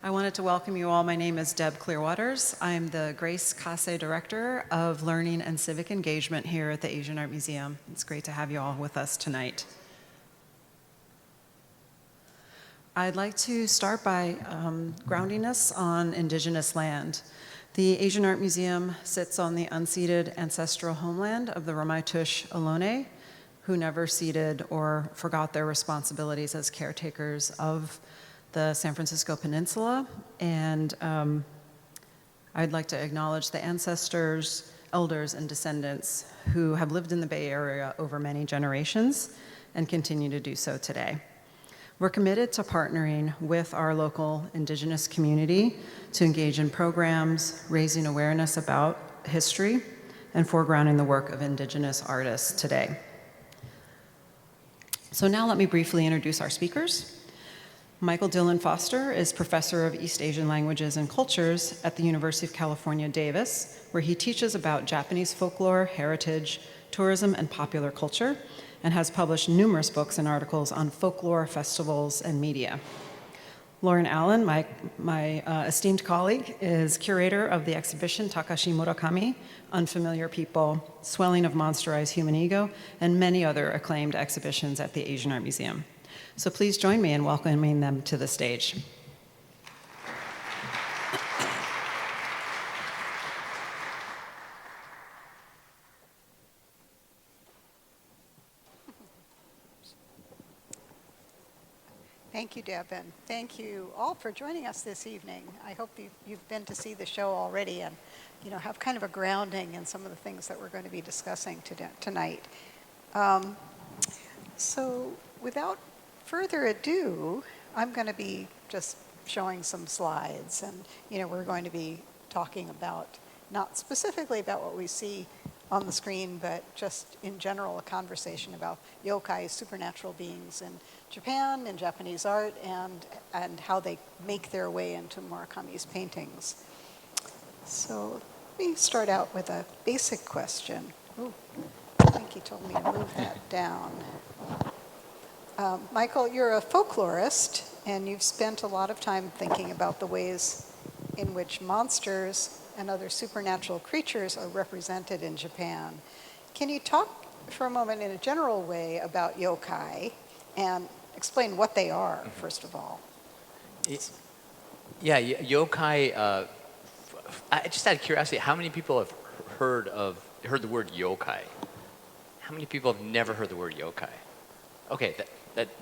I wanted to welcome you all. My name is Deb Clearwaters. I'm the Grace Kase Director of Learning and Civic Engagement here at the Asian Art Museum. It's great to have you all with us tonight. I'd like to start by grounding us on indigenous land. The Asian Art Museum sits on the unceded ancestral homeland of the Ramaytush Ohlone, who never ceded or forgot their responsibilities as caretakers of the San Francisco Peninsula, and I'd like to acknowledge the ancestors, elders, and descendants who have lived in the Bay Area over many generations and continue to do so today. We're committed to partnering with our local indigenous community to engage in programs, raising awareness about history, and foregrounding the work of indigenous artists today. So now let me briefly introduce our speakers. Michael Dillon Foster is Professor of East Asian Languages and Cultures at the University of California, Davis, where he teaches about Japanese folklore, heritage, tourism, and popular culture, and has published numerous books and articles on folklore, festivals, and media. Lauren Allen, my esteemed colleague, is curator of the exhibition Takashi Murakami, Unfamiliar People, Swelling of Monsterized Human Ego, and many other acclaimed exhibitions at the Asian Art Museum. So please join me in welcoming them to the stage. Thank you, Deb, and thank you all for joining us this evening. I hope you've been to see the show already and have kind of a grounding in some of the things that we're going to be discussing tonight. So without further ado, I'm going to be just showing some slides, and we're going to be talking about, not specifically about what we see on the screen, but just in general a conversation about yokai, supernatural beings in Japan, in Japanese art, and how they make their way into Murakami's paintings. So let me start out with a basic question. Ooh, I think he told me to move that down. Michael, you're a folklorist, and you've spent a lot of time thinking about the ways in which monsters and other supernatural creatures are represented in Japan. Can you talk for a moment in a general way about yokai and explain what they are, first of all? Yeah, yokai, just out of curiosity, how many people have heard the word yokai? How many people have never heard the word yokai? Okay,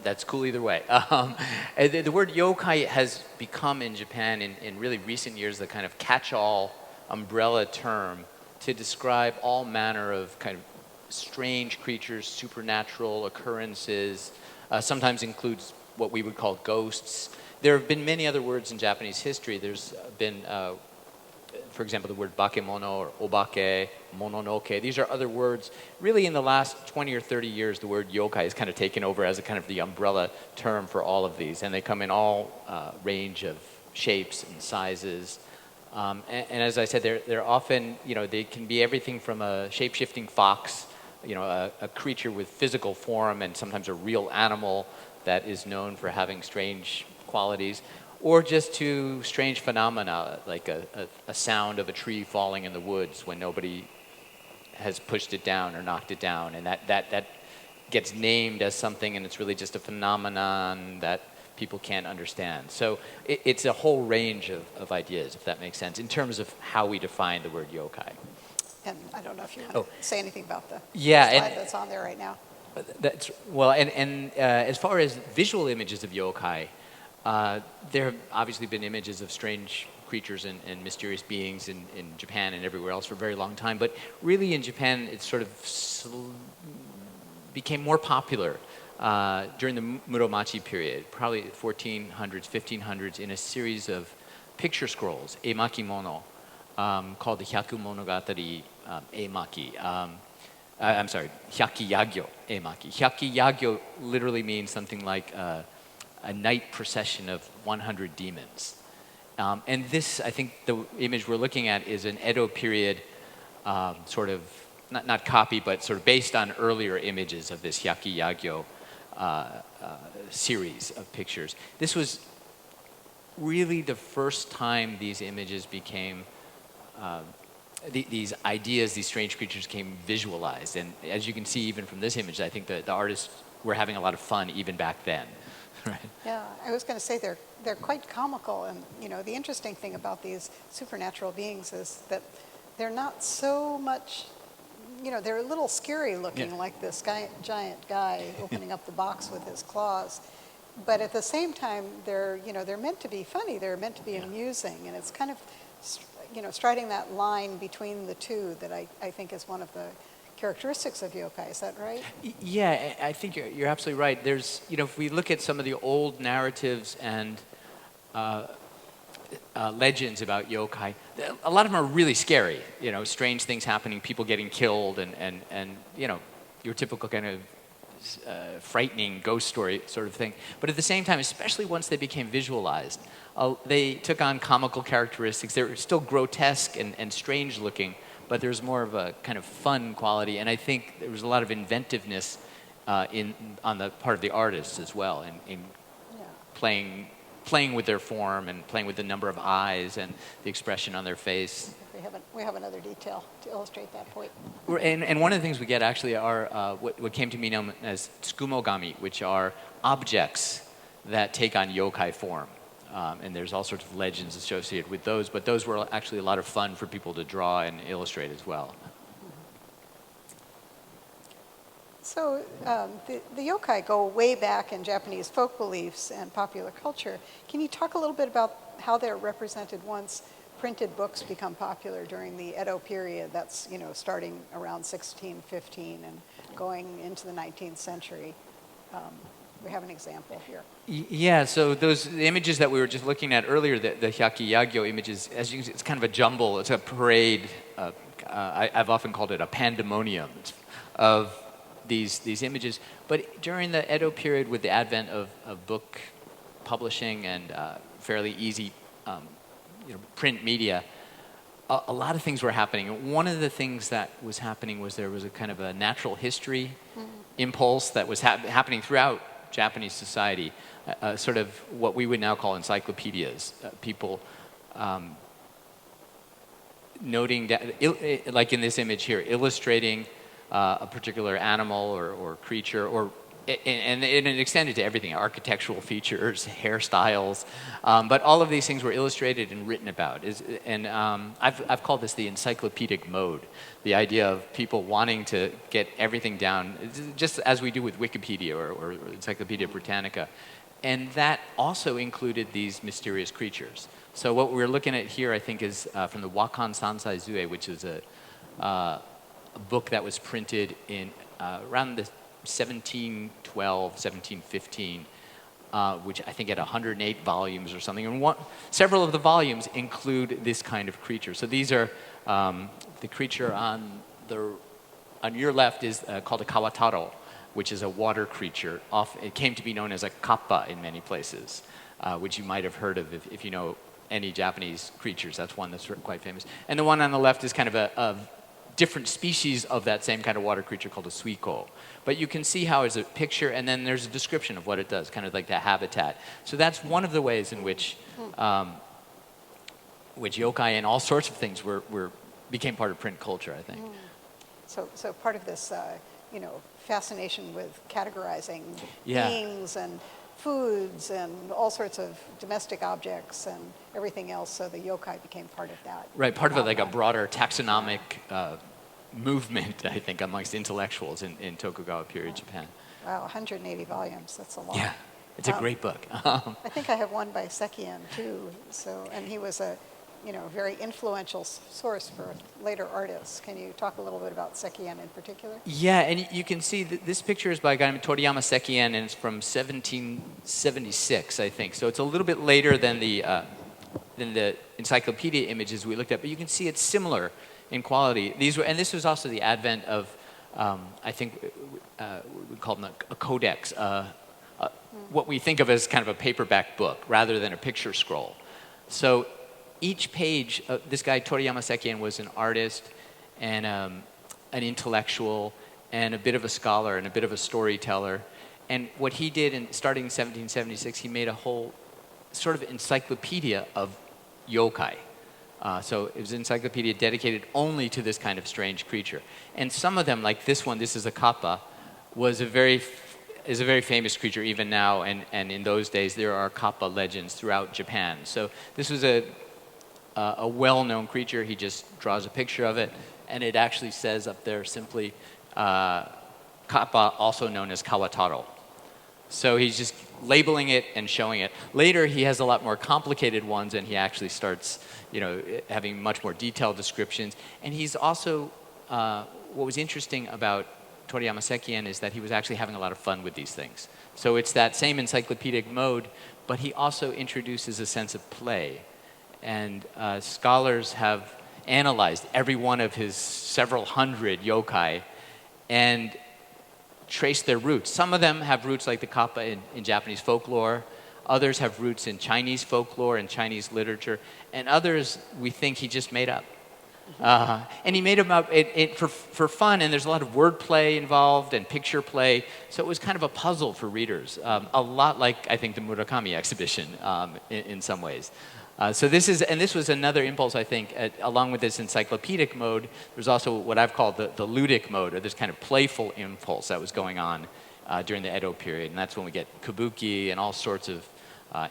that's cool either way. The word yokai has become in Japan in really recent years the kind of catch-all umbrella term to describe all manner of kind of strange creatures, supernatural occurrences, sometimes includes what we would call ghosts. There have been many other words in Japanese history. There's been, for example, the word bakemono or obake, mononoke. These are other words. Really, in the last 20 or 30 years, the word yokai has kind of taken over as a kind of the umbrella term for all of these. And they come in all range of shapes and sizes. And as I said, they're often, they can be everything from a shape-shifting fox, a creature with physical form and sometimes a real animal that is known for having strange qualities, or just to strange phenomena like a sound of a tree falling in the woods when nobody has pushed it down or knocked it down, and that gets named as something, and it's really just a phenomenon that people can't understand. So it's a whole range of ideas, if that makes sense, in terms of how we define the word yokai. And I don't know if you want to say anything about the slide that's on there right now. That's as far as visual images of yokai, there have obviously been images of strange creatures and mysterious beings in Japan and everywhere else for a very long time. But really in Japan, it sort of became more popular during the Muromachi period, probably 1400s, 1500s, in a series of picture scrolls, emakimono, called the Hyaku Monogatari emaki. I'm sorry, Hyakiyagyo emaki. Hyakiyagyo literally means something like a night procession of 100 demons. And this, I think the image we're looking at is an Edo period sort of, not copy, but sort of based on earlier images of this Hyakiyagyo series of pictures. This was really the first time these images became, these ideas, these strange creatures came visualized. And as you can see even from this image, I think the artists were having a lot of fun even back then. Right? Yeah, I was going to say they're quite comical, and the interesting thing about these supernatural beings is that they're not so much, they're a little scary looking, Yeah. like this giant guy opening up the box with his claws, but at the same time they're meant to be funny, they're meant to be amusing, and it's kind of striding that line between the two that I think is one of the characteristics of yokai. Is that right? Yeah, I think you're absolutely right. There's, if we look at some of the old narratives and legends about yokai, a lot of them are really scary. Strange things happening, people getting killed, and your typical kind of frightening ghost story sort of thing. But at the same time, especially once they became visualized, they took on comical characteristics. They were still grotesque and strange looking, but there's more of a kind of fun quality, and I think there was a lot of inventiveness on the part of the artists as well, in playing with their form and playing with the number of eyes and the expression on their face. We have another detail to illustrate that point. And one of the things we get actually are what came to be known as tsukimogami, which are objects that take on yokai form. And there's all sorts of legends associated with those, but those were actually a lot of fun for people to draw and illustrate as well. So the yokai go way back in Japanese folk beliefs and popular culture. Can you talk a little bit about how they're represented once printed books become popular during the Edo period? That's starting around 1615 and going into the 19th century. We have an example here. Yeah, so the images that we were just looking at earlier, the hyakiyagyo images, as you can see, it's kind of a jumble. It's a parade. I've often called it a pandemonium of these images. But during the Edo period, with the advent of book publishing and fairly easy print media, a lot of things were happening. One of the things that was happening was there was a kind of a natural history impulse that was happening throughout Japanese society, sort of what we would now call encyclopedias. People noting, like in this image here, illustrating a particular animal or creature, and it extended to everything, architectural features, hairstyles, but all of these things were illustrated and written about. I've called this the encyclopedic mode, the idea of people wanting to get everything down, just as we do with Wikipedia or Encyclopedia Britannica. And that also included these mysterious creatures. So what we're looking at here, I think, is from the Wakan Sansai Zue, which is a book that was printed in around the 1712, 1715, which I think had 108 volumes or something. And several of the volumes include this kind of creature. So these are, the creature on your left is called a kawataro, which is a water creature. It came to be known as a kappa in many places, which you might have heard of if you know any Japanese creatures. That's one that's quite famous. And the one on the left is kind of a different species of that same kind of water creature called a suiko. But you can see how there's a picture, and then there's a description of what it does, kind of like the habitat. So that's one of the ways in which yokai and all sorts of things became part of print culture, I think. So part of this, fascination with categorizing Yeah. beings and foods and all sorts of domestic objects and everything else, so the yokai became part of that. Right, part of it, like a broader taxonomic movement, I think, amongst intellectuals in Tokugawa period Japan. Wow, 180 volumes, that's a lot. Yeah, it's a great book. I think I have one by Sekien too, and he was a very influential source for later artists. Can you talk a little bit about Sekien in particular? Yeah, and you can see this picture is by a guy named Toriyama Sekien, and it's from 1776, I think. So it's a little bit later than the encyclopedia images we looked at, but you can see it's similar in quality. This was also the advent of, I think, we call them a codex, what we think of as kind of a paperback book rather than a picture scroll. So each page, this guy Toriyama Sekien was an artist and an intellectual and a bit of a scholar and a bit of a storyteller. And what he did, starting in 1776, he made a whole sort of encyclopedia of yokai. So it was an encyclopedia dedicated only to this kind of strange creature. And some of them, like this one, this is a kappa, is a very famous creature even now. And in those days, there are kappa legends throughout Japan. So this was a well-known creature. He just draws a picture of it. And it actually says up there simply, kappa, also known as kawataro. So he's just labeling it and showing it. Later, he has a lot more complicated ones, and he actually starts, having much more detailed descriptions. And he's also, what was interesting about Toriyama Sekien is that he was actually having a lot of fun with these things. So it's that same encyclopedic mode, but he also introduces a sense of play. And scholars have analyzed every one of his several hundred yokai and trace their roots. Some of them have roots like the kappa in Japanese folklore. Others have roots in Chinese folklore and Chinese literature. And others we think he just made up. And he made them up for fun, and there's a lot of wordplay involved and picture play. So it was kind of a puzzle for readers. A lot like, I think, the Murakami exhibition in some ways. So this was another impulse, I think, along with this encyclopedic mode. There's also what I've called the ludic mode, or this kind of playful impulse that was going on during the Edo period. And that's when we get kabuki and all sorts of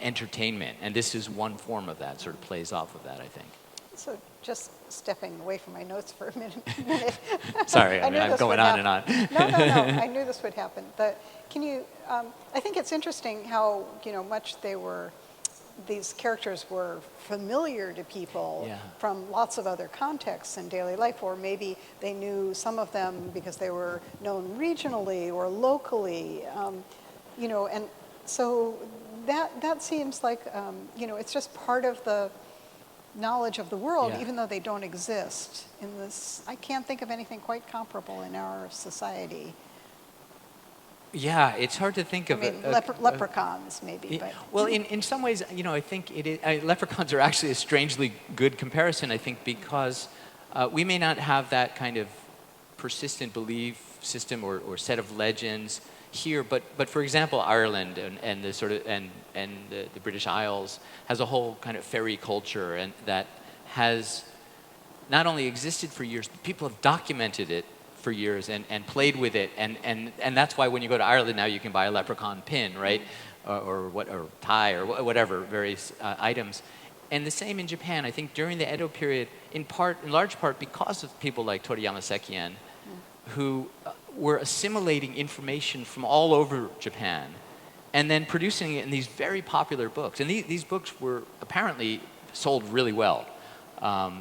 entertainment. And this is one form of that, sort of plays off of that, I think. So just stepping away from my notes for a minute. Sorry, I'm going on and on. No. I knew this would happen. I think it's interesting how, much these characters were familiar to people from lots of other contexts in daily life, or maybe they knew some of them because they were known regionally or locally, and so that seems like, it's just part of the knowledge of the world, even though they don't exist in this. I can't think of anything quite comparable in our society. Yeah, it's hard to think of. Leprechauns, maybe. But. Well, in some ways, I think leprechauns are actually a strangely good comparison. I think because we may not have that kind of persistent belief system or set of legends here, but for example, Ireland and the sort of and the British Isles has a whole kind of fairy culture, and that has not only existed for years, but people have documented it for years and played with it, and that's why when you go to Ireland now, you can buy a leprechaun pin, right, or tie or whatever, various items. And the same in Japan. I think during the Edo period, in large part because of people like Toriyama Sekien, who were assimilating information from all over Japan and then producing it in these very popular books. And these books were apparently sold really well,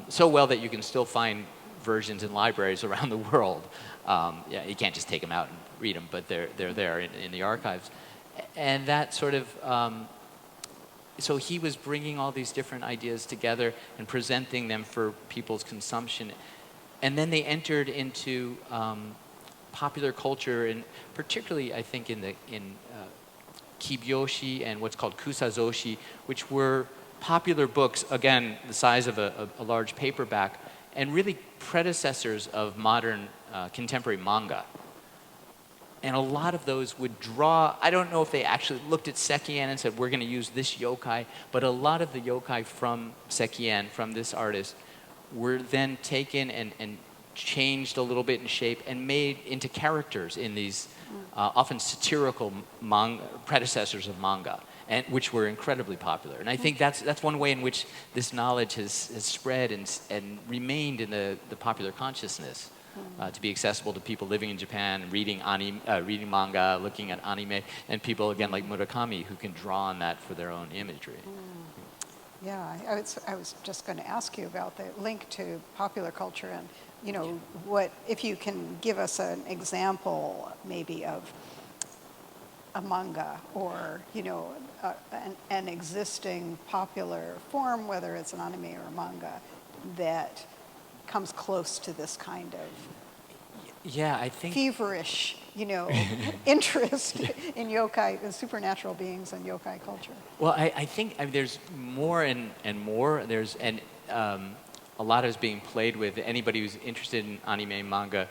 so well that you can still find versions in libraries around the world. You can't just take them out and read them, but they're there in the archives. And that sort of, so he was bringing all these different ideas together and presenting them for people's consumption. And then they entered into popular culture, and particularly, I think, in kibyoshi and what's called kusazoshi, which were popular books, again, the size of a large paperback, and really predecessors of modern contemporary manga. And a lot of those would draw, I don't know if they actually looked at Sekien and said, we're going to use this yokai, but a lot of the yokai from Sekien, from this artist, were then taken and changed a little bit in shape and made into characters in these often satirical predecessors of manga, and which were incredibly popular. And I think that's one way in which this knowledge has spread and remained in the popular consciousness, to be accessible to people living in Japan, reading manga, looking at anime, and people, again, like Murakami, who can draw on that for their own imagery. Yeah, I was just going to ask you about the link to popular culture, and what if you can give us an example maybe of a manga or an existing popular form, whether it's an anime or a manga, that comes close to this kind of I think feverish, interest in yokai, in supernatural beings and yokai culture. Well, I think there's more and more. A lot is being played with. Anybody who's interested in anime and manga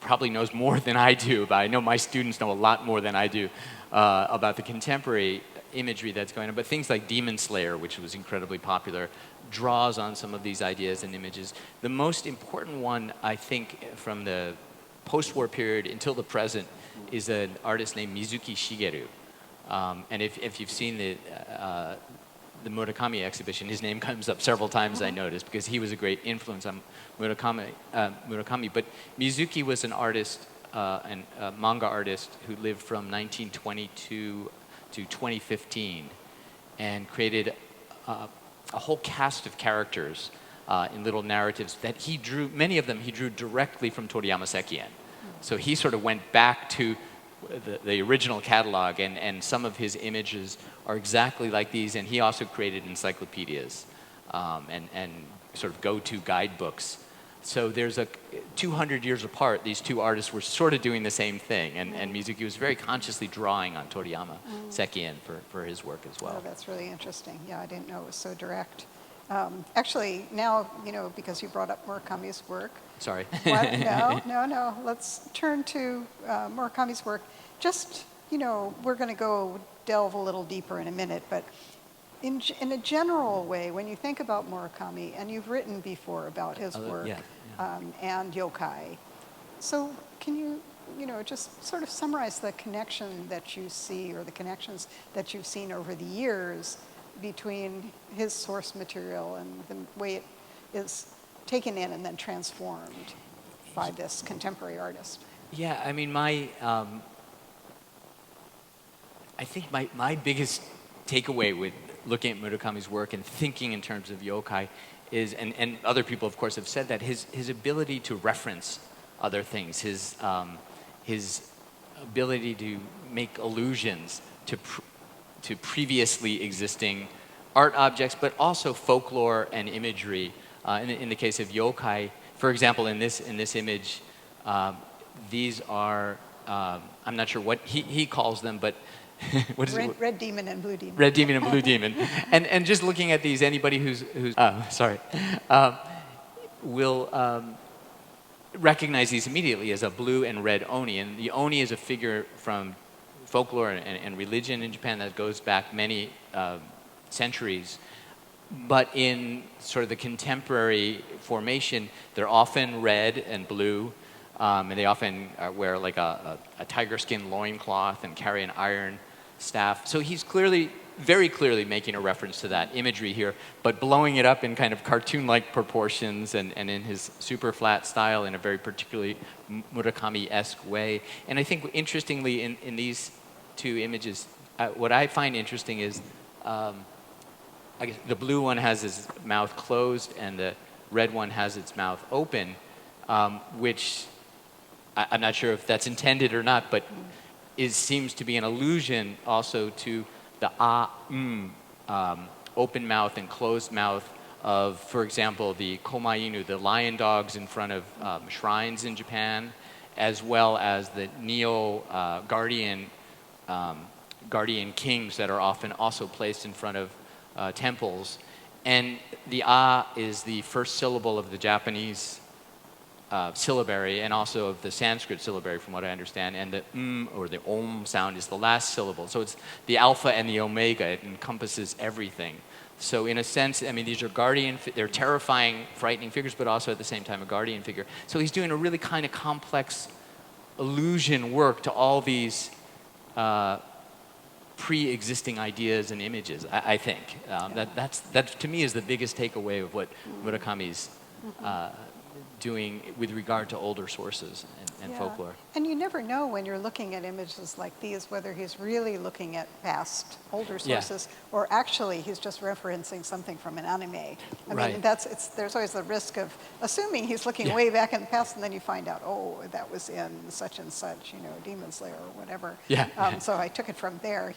probably knows more than I do, but I know my students know a lot more than I do about the contemporary imagery that's going on, but things like Demon Slayer, which was incredibly popular, draws on some of these ideas and images. The most important one, I think, from the post-war period until the present is an artist named Mizuki Shigeru. And if you've seen the Murakami exhibition, his name comes up several times, I noticed, because he was a great influence on Murakami. But Mizuki was an artist, a manga artist who lived from 1922 to 2015 and created a whole cast of characters in little narratives that he drew. Many of them he drew directly from Toriyama Sekien. So he sort of went back to the original catalog, and some of his images are exactly like these, and he also created encyclopedias and sort of go-to guidebooks. So there's 200 years apart, these two artists were sort of doing the same thing, and Mizuki was very consciously drawing on Toriyama Sekien for his work as well. Oh, that's really interesting. Yeah, I didn't know it was so direct. Actually, now, because you brought up Murakami's work. Sorry. What? No. Let's turn to Murakami's work. Just, we're going to go delve a little deeper in a minute, but in a general way, when you think about Murakami, and you've written before about his work and yokai, so can you, just sort of summarize the connection that you see, or the connections that you've seen over the years between his source material and the way it is taken in and then transformed by this contemporary artist? Yeah, I mean, I think my biggest takeaway with looking at Murakami's work and thinking in terms of yokai is, and other people of course have said that, his ability to reference other things, his ability to make allusions to previously existing art objects, but also folklore and imagery. In the case of yokai, for example, in this image, these are, I'm not sure what he calls them, but what is it? Red demon and blue demon. Red demon and blue demon. And just looking at these, anybody who's will recognize these immediately as a blue and red oni. And the oni is a figure from folklore and religion in Japan that goes back many centuries. But in sort of the contemporary formation, they're often red and blue, and they often wear like a tiger skin loincloth and carry an iron staff. So he's very clearly making a reference to that imagery here, but blowing it up in kind of cartoon-like proportions and in his super flat style in a very particularly Murakami-esque way. And I think interestingly in these two images, what I find interesting is I guess the blue one has his mouth closed and the red one has its mouth open, which I'm not sure if that's intended or not, but seems to be an allusion also to the open mouth and closed mouth of, for example, the komainu, the lion dogs in front of shrines in Japan, as well as the guardian kings that are often also placed in front of temples. And the is the first syllable of the Japanese syllabary and also of the Sanskrit syllabary, from what I understand, and the or the om sound is the last syllable. So it's the alpha and the omega. It encompasses everything. So in a sense, I mean, these are they're terrifying, frightening figures, but also at the same time a guardian figure. So he's doing a really kind of complex illusion work to all these pre-existing ideas and images, I think. That to me is the biggest takeaway of what Murakami's doing with regard to older sources and folklore. And you never know when you're looking at images like these whether he's really looking at past, older sources, or actually he's just referencing something from an anime. I mean, there's always the risk of assuming he's looking way back in the past, and then you find out, oh, that was in such and such, Demon Slayer or whatever. So I took it from there,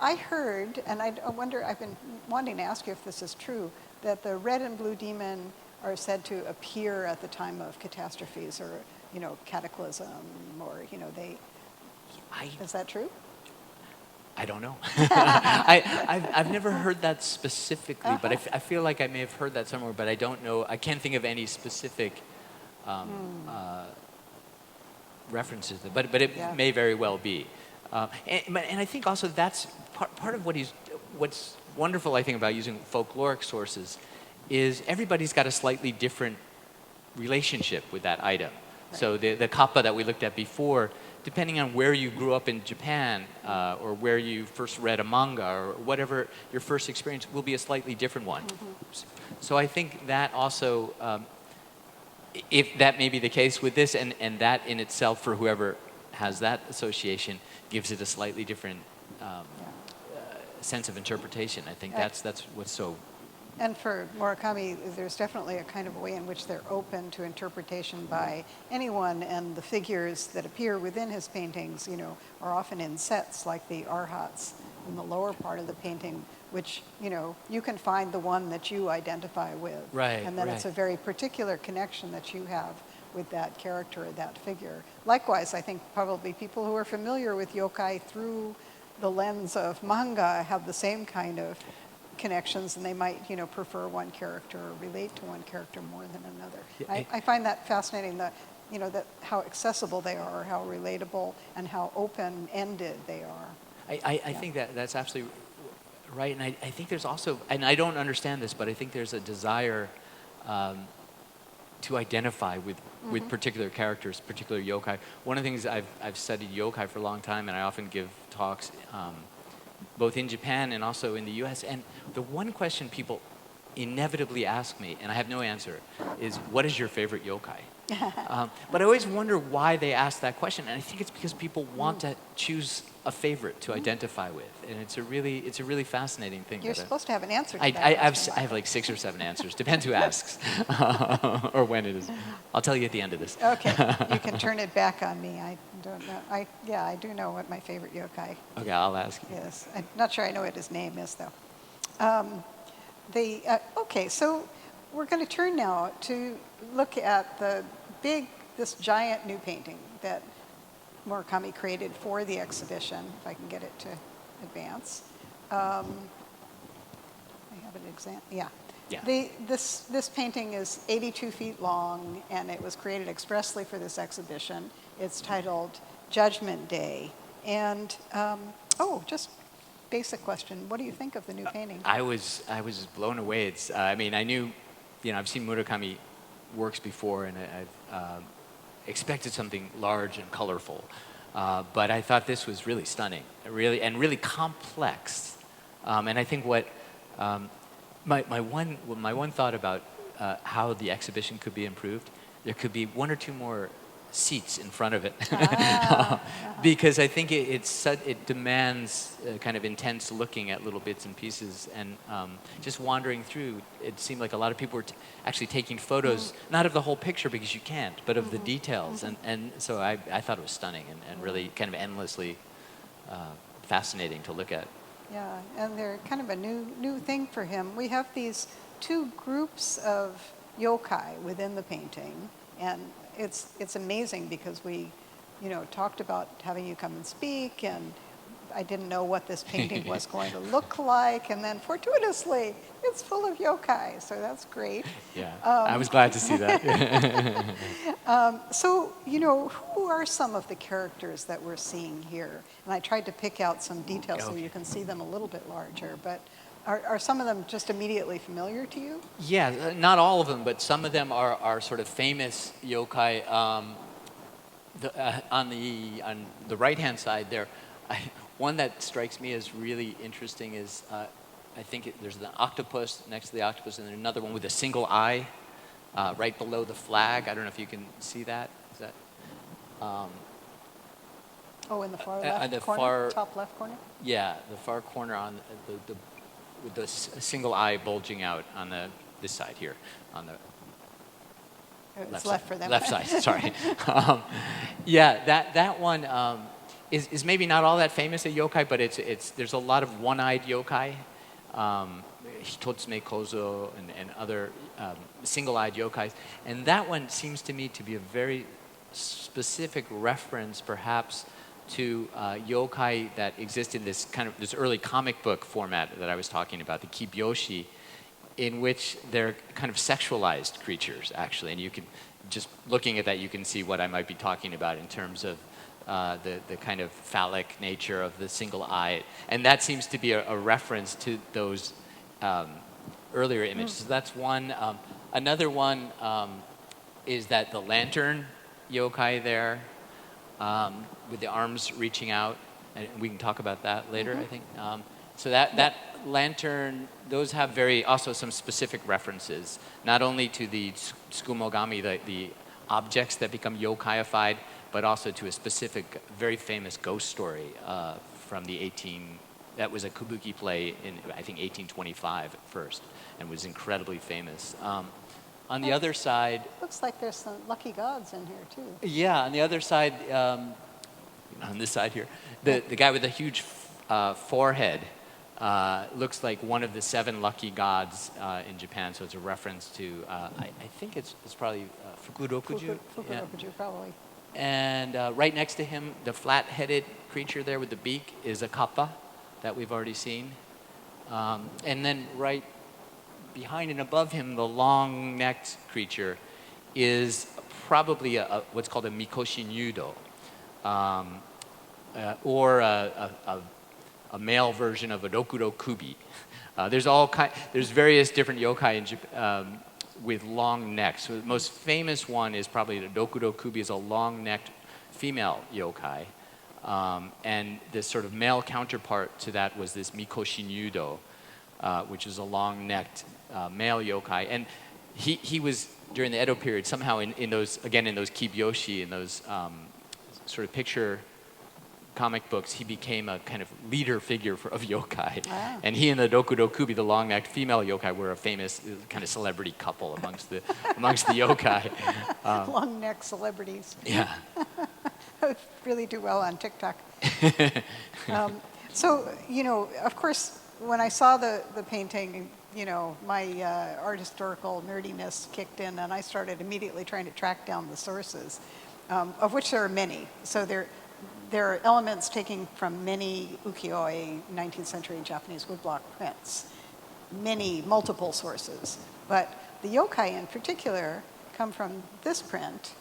I heard, and I wonder, I've been wanting to ask you if this is true, that the red and blue demon are said to appear at the time of catastrophes or, cataclysm, or, is that true? I don't know. I've never heard that specifically, but I feel like I may have heard that somewhere, but I don't know. I can't think of any specific references, but it may very well be. And I think also that's part of what's wonderful, I think, about using folkloric sources is everybody's got a slightly different relationship with that item. Right. So the kappa that we looked at before, depending on where you grew up in Japan or where you first read a manga or whatever your first experience will be a slightly different one. Mm-hmm. So I think that also, if that may be the case with this, and that in itself for whoever has that association gives it a slightly different sense of interpretation. I think that's what's so. And for Murakami, there's definitely a kind of way in which they're open to interpretation by anyone, and the figures that appear within his paintings, are often in sets, like the arhats in the lower part of the painting, which, you can find the one that you identify with. Right, and then it's a very particular connection that you have with that character or that figure. Likewise, I think probably people who are familiar with yokai through the lens of manga have the same kind of connections, and they might, prefer one character or relate to one character more than another. Yeah, I find that fascinating, that how accessible they are, how relatable, and how open-ended they are. I think that's absolutely right, and I think there's also, and I don't understand this, but I think there's a desire to identify with particular characters, particular yokai. One of the things I've studied yokai for a long time, and I often give talks both in Japan and also in the US. And the one question people inevitably ask me, and I have no answer, is what is your favorite yokai? But I always wonder why they ask that question, and I think it's because people want to choose a favorite to identify with, and it's a really fascinating thing. You're supposed to have an answer to that I question. have like 6 or 7 answers. Depends who asks, or when it is. I'll tell you at the end of this. Okay, you can turn it back on me. I don't know. I do know what my favorite yokai Okay, I'll ask you. is. I'm not sure I know what his name is, though. Okay, so we're going to turn now to look at this giant new painting that Murakami created for the exhibition, if I can get it to advance. I have an example. Yeah. This painting is 82 feet long, and it was created expressly for this exhibition. It's titled Judgment Day. And, just basic question. What do you think of the new painting? I was blown away. It's, I mean, I knew, I've seen Murakami works before, and I've expected something large and colorful, but I thought this was really stunning, really complex. And I think what my one thought about how the exhibition could be improved, there could be 1 or 2 more seats in front of it, because I think it demands kind of intense looking at little bits and pieces, and just wandering through, it seemed like a lot of people were actually taking photos, not of the whole picture because you can't, but of the details, and so I thought it was stunning and really kind of endlessly fascinating to look at. Yeah, and they're kind of a new thing for him. We have these 2 groups of yokai within the painting, and it's amazing because we, talked about having you come and speak, and I didn't know what this painting was going to look like, and then fortuitously, it's full of yokai, so that's great. Yeah, I was glad to see that. So, who are some of the characters that we're seeing here? And I tried to pick out some details so you can see them a little bit larger, but are some of them just immediately familiar to you? Yeah, not all of them, but some of them are sort of famous yokai. On the right-hand side there, one that strikes me as really interesting is, I think there's the octopus next to the octopus, and then another one with a single eye right below the flag. I don't know if you can see that. Is that? In the far left corner, top left corner? Yeah, the far corner on with the single eye bulging out on this side here, on the it's left for them. Left side, sorry. That one is maybe not all that famous at yokai, but there's a lot of one-eyed yokai, Hitotsume Kozo and other single-eyed yokais, and that one seems to me to be a very specific reference, perhaps, to yokai that exist in this early comic book format that I was talking about, the kibyoshi, in which they're kind of sexualized creatures, actually. And you can, just looking at that, you can see what I might be talking about in terms of the kind of phallic nature of the single eye. And that seems to be a reference to those earlier images. So that's one. Another one is that the lantern yokai there with the arms reaching out. And we can talk about that later, I think. So that lantern, those have also some specific references, not only to the tsukumogami, the objects that become yokaiified, but also to a specific, very famous ghost story from that was a kabuki play in, I think, 1825 at first, and was incredibly famous. On the other side... Looks like there's some lucky gods in here, too. Yeah, on the other side, on this side here, the guy with the huge forehead looks like one of the 7 lucky gods in Japan, so it's a reference to, I think it's probably Fukurokuju. Fukurokuju, probably. And right next to him, the flat-headed creature there with the beak is a kappa that we've already seen. And then right behind and above him, the long-necked creature is probably what's called a mikoshi nyudo, or a male version of a dokuro kubi. There's various different yokai in Japan with long necks. So the most famous one is probably the dokuro kubi, is a long-necked female yokai. And the sort of male counterpart to that was this mikoshi nyudo, which is a long-necked male yokai. And he was, during the Edo period, somehow in those kibyoshi, in those sort of picture comic books, he became a kind of leader figure of yokai. Wow. And he and the dokuro kubi, the long-necked female yokai, were a famous kind of celebrity couple amongst the yokai. Long-necked celebrities. Yeah. Really do well on TikTok. So, of course, when I saw the painting, my art historical nerdiness kicked in, and I started immediately trying to track down the sources, of which there are many. So there are elements taken from many ukiyo-e 19th century Japanese woodblock prints, multiple sources. But the yokai in particular come from this print,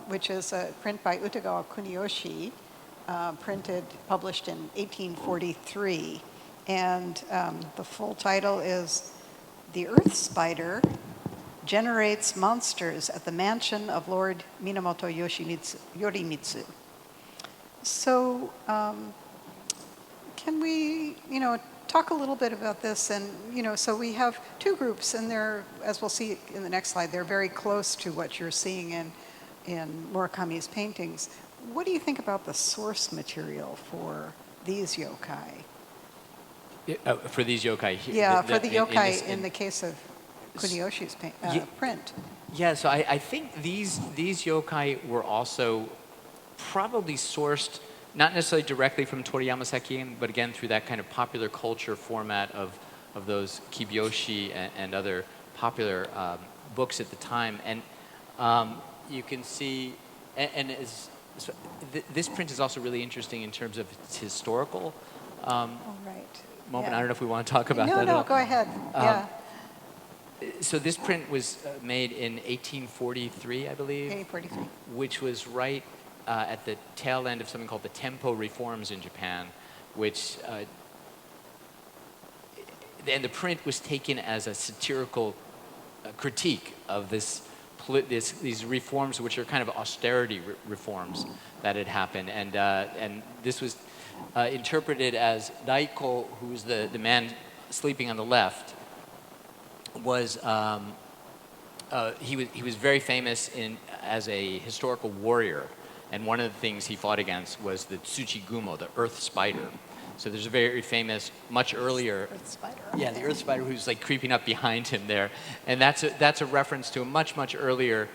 which is a print by Utagawa Kuniyoshi, published in 1843. And the full title is "The Earth Spider Generates Monsters at the Mansion of Lord Minamoto Yorimitsu." So can we, talk a little bit about this? And, so we have 2 groups, and they're, as we'll see in the next slide, they're very close to what you're seeing in Murakami's paintings. What do you think about the source material for these yokai? For these yokai here? Yeah, for the yokai in the case of Kuniyoshi's print. Yeah, so I think these yokai were also probably sourced, not necessarily directly from Toriyama Sekien, but again through that kind of popular culture format of those kibyoshi and other popular books at the time. And you can see, this print is also really interesting in terms of its historical moment. Yeah. I don't know if we want to talk about that. No, go ahead. Yeah. So this print was made in 1843, I believe. 1843. Which was right at the tail end of something called the Tempo reforms in Japan, which and the print was taken as a satirical critique of these reforms, which are kind of austerity reforms that had happened, and this was interpreted as Daiko, who's the man sleeping on the left, was he was very famous as a historical warrior, and one of the things he fought against was the Tsuchigumo, the earth spider. So there's a very famous, much earlier... Earth spider. Yeah, the earth spider who's like creeping up behind him there. And that's a reference to a much, much earlier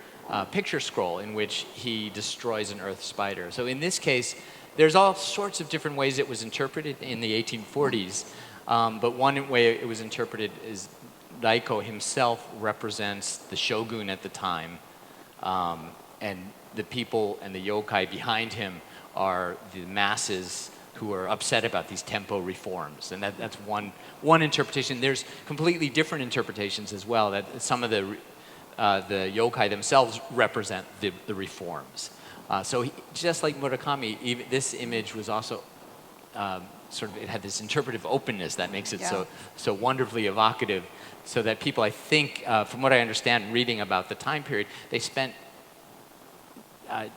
picture scroll in which he destroys an earth spider. So in this case, there's all sorts of different ways it was interpreted in the 1840s. But one way it was interpreted is Daiko himself represents the shogun at the time. And the people and the yokai behind him are the masses who are upset about these tempo reforms. And that's one interpretation. There's completely different interpretations as well, that some of the yokai themselves represent the reforms. So just like Murakami, even this image was also sort of, it had this interpretive openness that makes it so wonderfully evocative, so that people, I think, from what I understand reading about the time period, they spent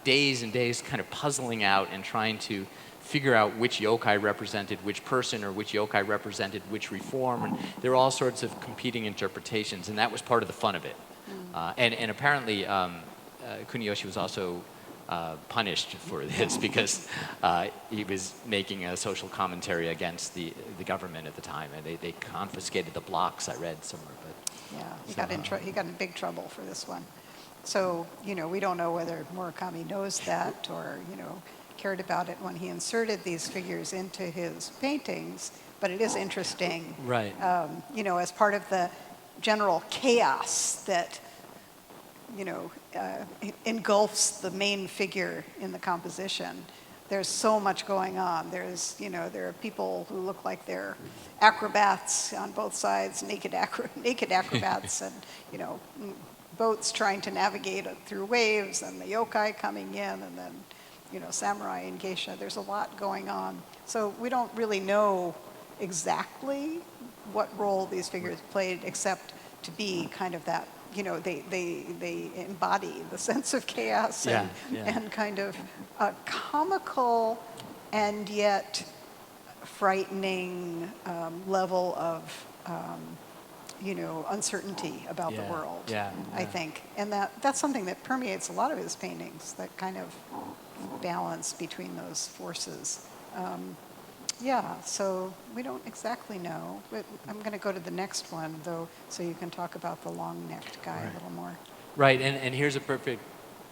days and days kind of puzzling out and trying to figure out which yokai represented which person, or which yokai represented which reform, and there were all sorts of competing interpretations, and that was part of the fun of it. And apparently Kuniyoshi was also punished for this because he was making a social commentary against the government at the time, and they confiscated the blocks, I read somewhere. But Yeah, he got in big trouble for this one. So, we don't know whether Murakami knows that or, cared about it when he inserted these figures into his paintings, but it is interesting, Right. As part of the general chaos that, engulfs the main figure in the composition. There's so much going on. There are people who look like they're acrobats on both sides, naked acrobats, and, boats trying to navigate through waves, and the yokai coming in, and then, samurai and geisha. There's a lot going on. So we don't really know exactly what role these figures played, except to be kind of that, they embody the sense of chaos and kind of a comical and yet frightening level of uncertainty about the world, I think. And that's something that permeates a lot of his paintings, that kind of balance between those forces. So we don't exactly know. But I'm going to go to the next one, though, so you can talk about the long-necked guy a little more. Right, and here's a perfect,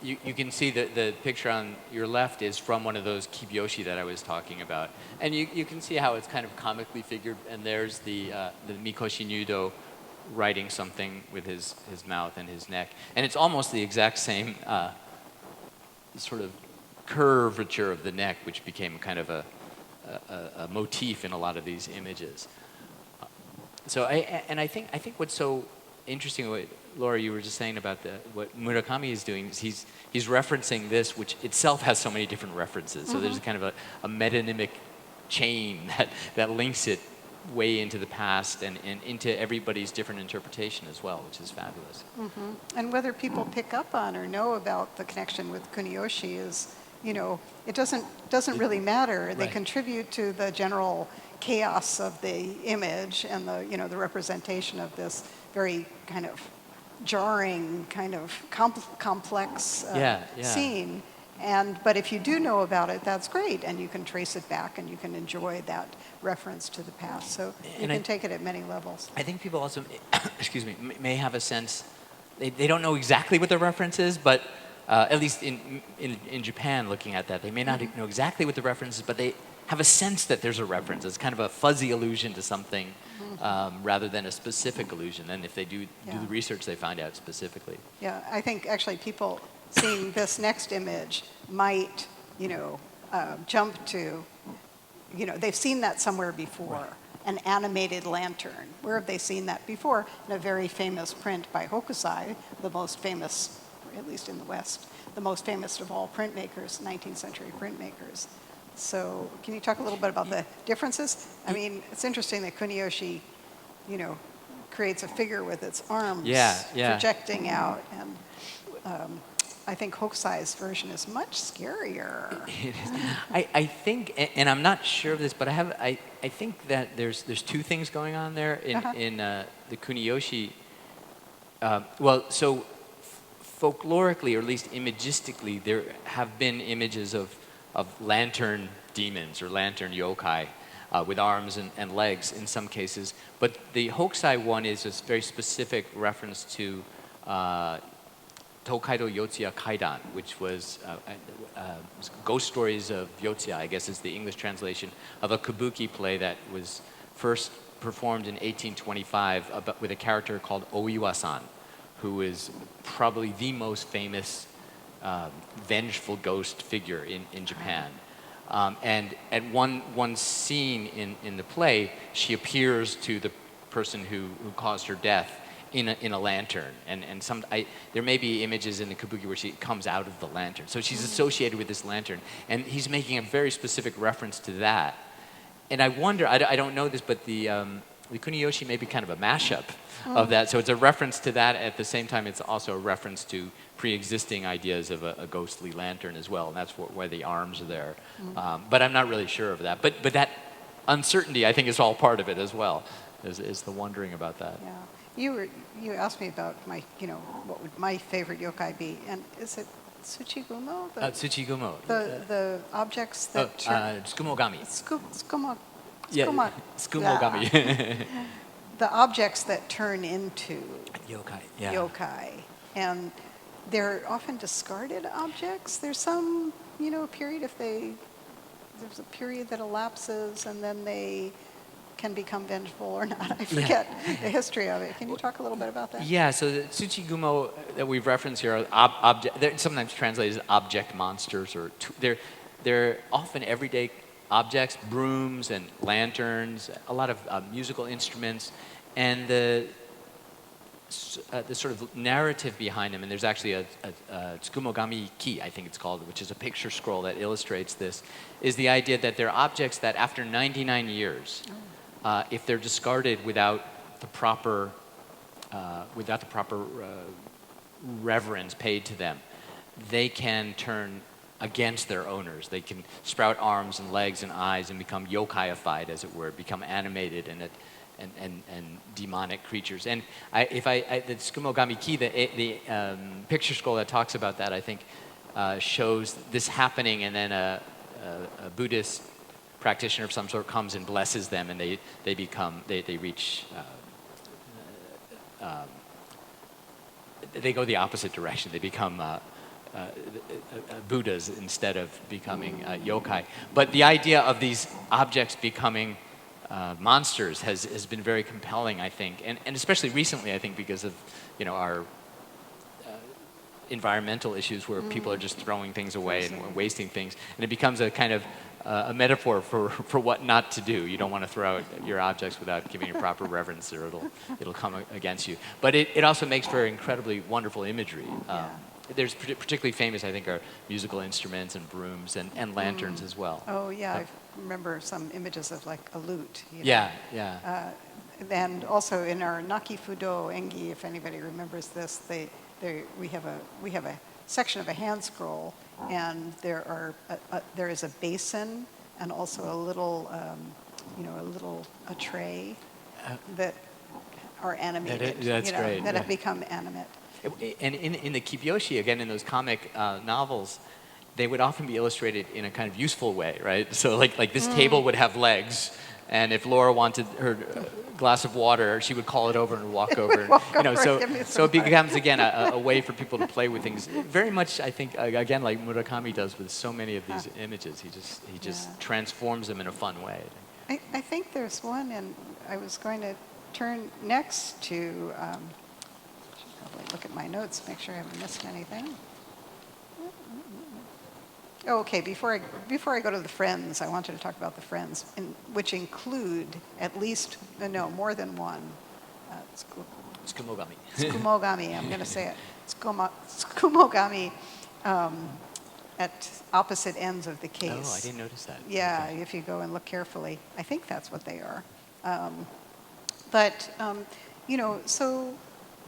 you can see that the picture on your left is from one of those kibyōshi that I was talking about. And you can see how it's kind of comically figured, and there's the Mikoshi Nudo writing something with his mouth and his neck. And it's almost the exact same sort of curvature of the neck, which became kind of a motif in a lot of these images. So I think what's so interesting, what Laura, you were just saying about what Murakami is doing, is he's referencing this, which itself has so many different references. So there's kind of a metonymic chain that links it way into the past and into everybody's different interpretation as well, which is fabulous. And whether people pick up on or know about the connection with Kuniyoshi is, it doesn't really matter. They contribute to the general chaos of the image and the representation of this very kind of jarring, kind of complex scene. But if you do know about it, that's great, and you can trace it back, and you can enjoy that reference to the past. So you can take it at many levels. I think people also, excuse me, may have a sense, they don't know exactly what the reference is, but at least in Japan, looking at that, they may not know exactly what the reference is, but they have a sense that there's a reference. It's kind of a fuzzy allusion to something rather than a specific allusion. And if they do the research, they find out specifically. Yeah, I think actually people seeing this next image might, jump to, they've seen that somewhere before, an animated lantern. Where have they seen that before? In a very famous print by Hokusai, the most famous, at least in the West, the most famous of all printmakers, 19th century printmakers. So can you talk a little bit about the differences? I mean, it's interesting that Kuniyoshi, creates a figure with its arms projecting out, and I think Hokusai's version is much scarier. I think, and I'm not sure of this, but I think that there's two things going on there in the Kuniyoshi. So folklorically, or at least imagistically, there have been images of lantern demons or lantern yokai with arms and legs in some cases. But the Hokusai one is a very specific reference to Tokaido Yotsuya Kaidan, which was Ghost Stories of Yotsuya, I guess is the English translation, of a kabuki play that was first performed in 1825 with a character called Oiwa-san, who is probably the most famous vengeful ghost figure in Japan. And at one scene in the play, she appears to the person who caused her death in a lantern, and there may be images in the kabuki where she comes out of the lantern. So she's associated with this lantern, and he's making a very specific reference to that. And I wonder, I don't know this, but the kuniyoshi may be kind of a mashup of that. So it's a reference to that. At the same time, it's also a reference to pre-existing ideas of a ghostly lantern as well, and that's why the arms are there. But I'm not really sure of that. But that uncertainty, I think, is all part of it as well, is the wondering about that. Yeah. You asked me about what would my favorite yokai be, and is it Tsuchigumo? Tsuchigumo. The objects that Tsumogami. Tsumogami. The objects that turn into Yokai. Yeah. yokai. And they're often discarded objects. There's some, period there's a period that elapses and then they can become vengeful or not. I forget the history of it. Can you talk a little bit about that? Yeah, so the Tsuchigumo that we've referenced here are they're sometimes translated as object monsters, or they're often everyday objects, brooms and lanterns, a lot of musical instruments, and the sort of narrative behind them, and there's actually a Tsukumogami Ki, I think it's called, which is a picture scroll that illustrates this, is the idea that they're objects that after 99 years, if they're discarded without the proper reverence paid to them, they can turn against their owners. They can sprout arms and legs and eyes and become yokaified, as it were, become animated and demonic creatures. And the Tsukumogami Ki, the picture scroll that talks about that, I think, shows this happening, and then a Buddhist practitioner of some sort comes and blesses them, and they reach they go the opposite direction. They become Buddhas instead of becoming yokai. But the idea of these objects becoming monsters has been very compelling, I think, and especially recently, I think, because of our environmental issues where people are just throwing things away and wasting things, and it becomes a kind of a metaphor for what not to do. You don't want to throw out your objects without giving it proper reverence, or it'll come against you. But it also makes for incredibly wonderful imagery. There's particularly famous, I think, are musical instruments and brooms and lanterns as well. Oh yeah, I remember some images of like a lute. Yeah. And also in our Naki Fudo Engi, if anybody remembers this, we have a section of a hand scroll, and there is a basin and also a little a tray that are animated. That's great. That have become animate. And in the Kibyōshi, again, in those comic novels, they would often be illustrated in a kind of useful way, right? So like this table would have legs, and if Laura wanted her glass of water, she would call it over and walk over. So it becomes, again, a way for people to play with things. Very much, I think, again, like Murakami does with so many of these images. He just transforms them in a fun way. I think there's one, and I was going to turn next to... probably look at my notes, make sure I haven't missed anything. Oh, okay, before I go to the friends, I wanted to talk about the friends, which include at least, more than one. Tsukumogami. Tsukumogami, I'm going to say it. Tsukumogami at opposite ends of the case. Oh, I didn't notice that. Yeah, okay. If you go and look carefully. I think that's what they are. So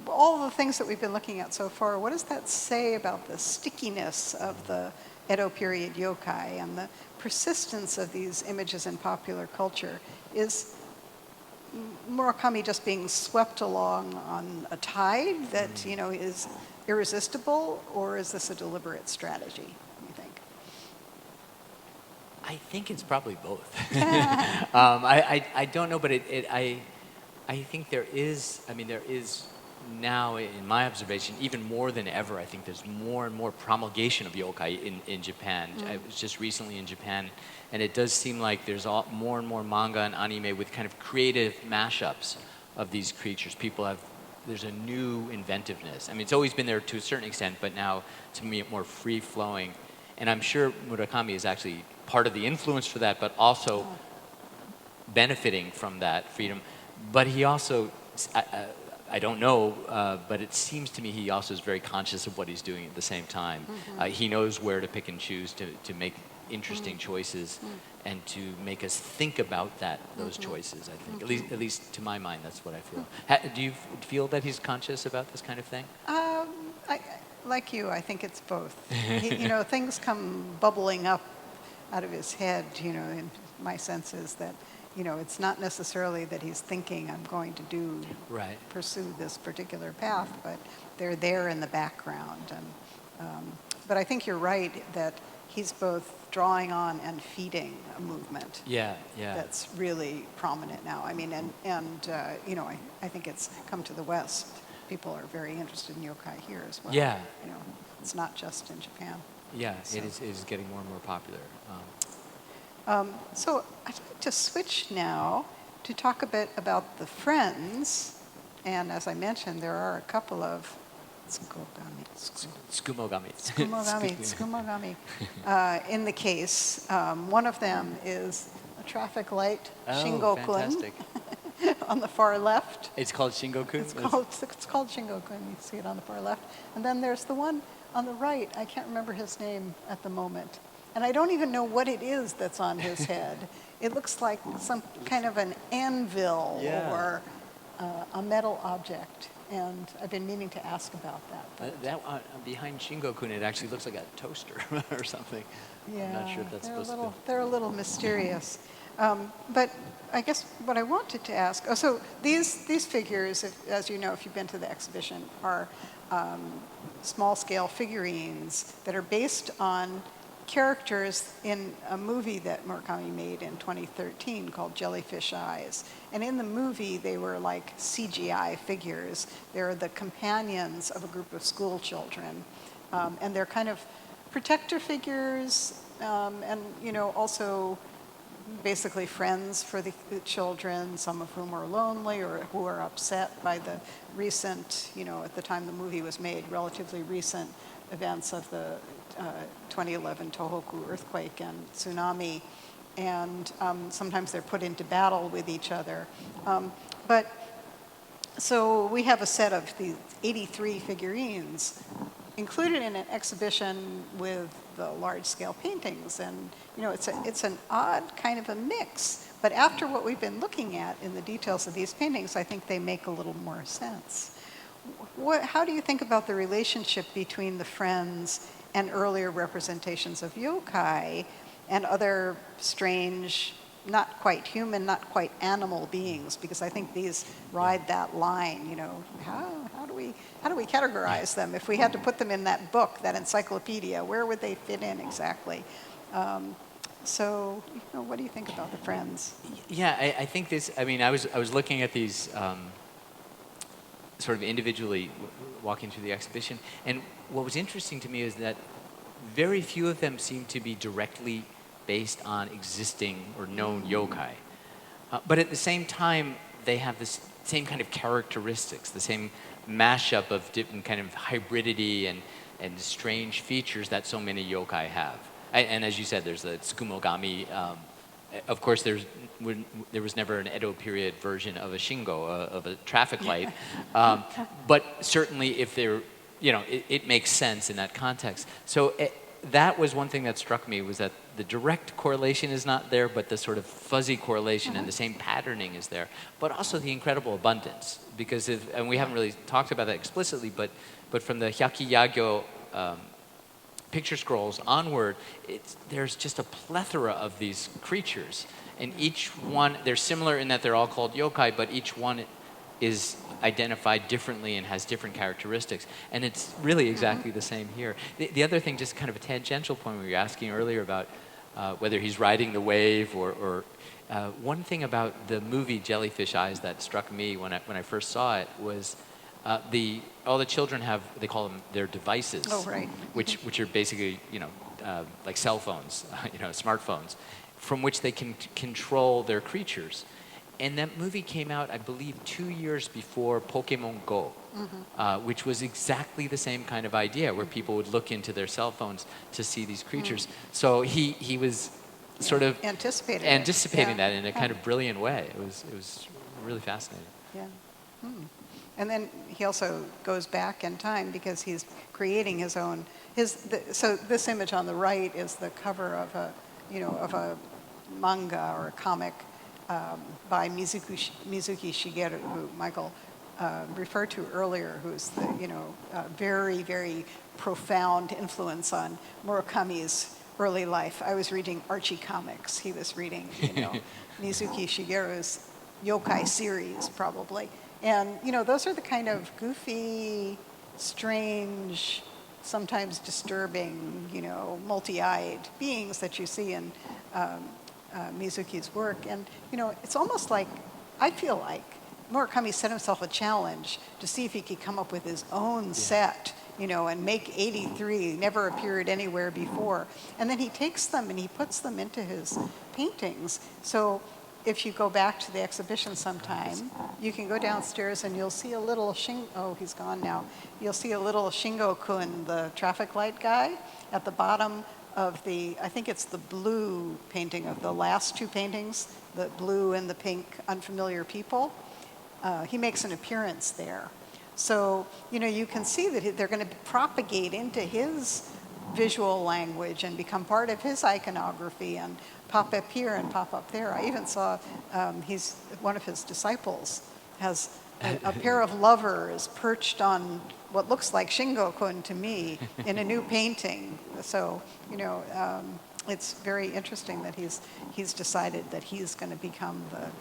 all the things that we've been looking at so far, what does that say about the stickiness of the Edo period yokai and the persistence of these images in popular culture? Is Murakami just being swept along on a tide that is irresistible, or is this a deliberate strategy, you think? I think it's probably both. I don't know, but I think there is now, in my observation, even more than ever, I think there's more and more promulgation of yokai in Japan. I was just recently in Japan, and it does seem like there's more and more manga and anime with kind of creative mashups of these creatures. There's a new inventiveness. I mean, it's always been there to a certain extent, but now to me, more free-flowing. And I'm sure Murakami is actually part of the influence for that, but also benefiting from that freedom. But he also... I don't know, but it seems to me he also is very conscious of what he's doing at the same time. He knows where to pick and choose to make interesting choices and to make us think about those choices, I think. At least to my mind, that's what I feel. Do you feel that he's conscious about this kind of thing? Like you, I think it's both. Things come bubbling up out of his head, and my sense is that, it's not necessarily that he's thinking I'm going to pursue this particular path, but they're there in the background. But I think you're right that he's both drawing on and feeding a movement. Yeah. That's really prominent now. I mean, I think it's come to the West. People are very interested in yokai here as well. Yeah. It's not just in Japan. Yeah, So. it is getting more and more popular. So I'd like to switch now to talk a bit about the friends. And as I mentioned, there are a couple of Tsumogami in the case. One of them is a traffic light, Shingokun, fantastic. on the far left. It's called Shingokun? It's called Shingokun. You see it on the far left. And then there's the one on the right. I can't remember his name at the moment. And I don't even know what it is that's on his head. It looks like some kind of an anvil or a metal object. And I've been meaning to ask about that. That behind Shingokun, it actually looks like a toaster or something. Yeah, I'm not sure if that's supposed to be. They're a little mysterious. But I guess what I wanted to ask, so these figures, as you know, if you've been to the exhibition, are small-scale figurines that are based on characters in a movie that Murakami made in 2013 called Jellyfish Eyes. And in the movie, they were like CGI figures. They're the companions of a group of school children. And they're kind of protector figures and, also basically friends for the children, some of whom are lonely or who are upset by the recent, at the time the movie was made, relatively recent events of the 2011 Tohoku earthquake and tsunami. And sometimes they're put into battle with each other. But so we have a set of these 83 figurines included in an exhibition with the large-scale paintings. And, it's an odd kind of a mix. But after what we've been looking at in the details of these paintings, I think they make a little more sense. How do you think about the relationship between the friends and earlier representations of yokai and other strange, not quite human, not quite animal beings? Because I think these ride that line, how do we categorize them? If we had to put them in that book, that encyclopedia, where would they fit in exactly? So, what do you think about the friends? Yeah, I think this, I was looking at these sort of individually walking through the exhibition, and what was interesting to me is that very few of them seem to be directly based on existing or known yokai. But at the same time, they have the same kind of characteristics, the same mashup of different kind of hybridity and strange features that so many yokai have. And as you said, there's the Tsukumogami. Of course, there was never an Edo period version of a shingo, of a traffic light. But certainly, if there, it makes sense in that context. So that was one thing that struck me, was that the direct correlation is not there, but the sort of fuzzy correlation and the same patterning is there. But also the incredible abundance, because and we haven't really talked about that explicitly, but from the Hyaki Yagyo picture scrolls onward, there's just a plethora of these creatures. And each one, they're similar in that they're all called yokai, but each one is identified differently and has different characteristics. And it's really exactly the same here. The other thing, just kind of a tangential point, we were asking earlier about whether he's riding the wave or one thing about the movie Jellyfish Eyes that struck me when I first saw it was all the children have, they call them their devices. Oh, right. Which are basically, like cell phones, smartphones, from which they can control their creatures. And that movie came out, I believe, 2 years before Pokemon Go, which was exactly the same kind of idea, where people would look into their cell phones to see these creatures. So he was sort of anticipating that in a kind of brilliant way. It was really fascinating. Yeah. And then he also goes back in time because he's creating his own. So this image on the right is the cover of a manga or a comic by Mizuki Shigeru, who Michael referred to earlier, who's the very, very profound influence on Murakami's early life. I was reading Archie comics. He was reading Mizuki Shigeru's Yokai series, probably. And, those are the kind of goofy, strange, sometimes disturbing, multi-eyed beings that you see in Mizuki's work. And, it's almost like, I feel like, Murakami set himself a challenge to see if he could come up with his own set, and make 83, never appeared anywhere before. And then he takes them and he puts them into his paintings. So if you go back to the exhibition sometime, you can go downstairs and you'll see a little he's gone now. You'll see a little Shingo-kun, the traffic light guy, at the bottom of I think it's the blue painting of the last two paintings, the blue and the pink unfamiliar people. He makes an appearance there. So, you can see that they're going to propagate into his visual language and become part of his iconography and pop up here and pop up there. I even saw one of his disciples has a pair of lovers perched on what looks like Shingo-kun to me in a new painting. So, it's very interesting that he's decided that he's going to become the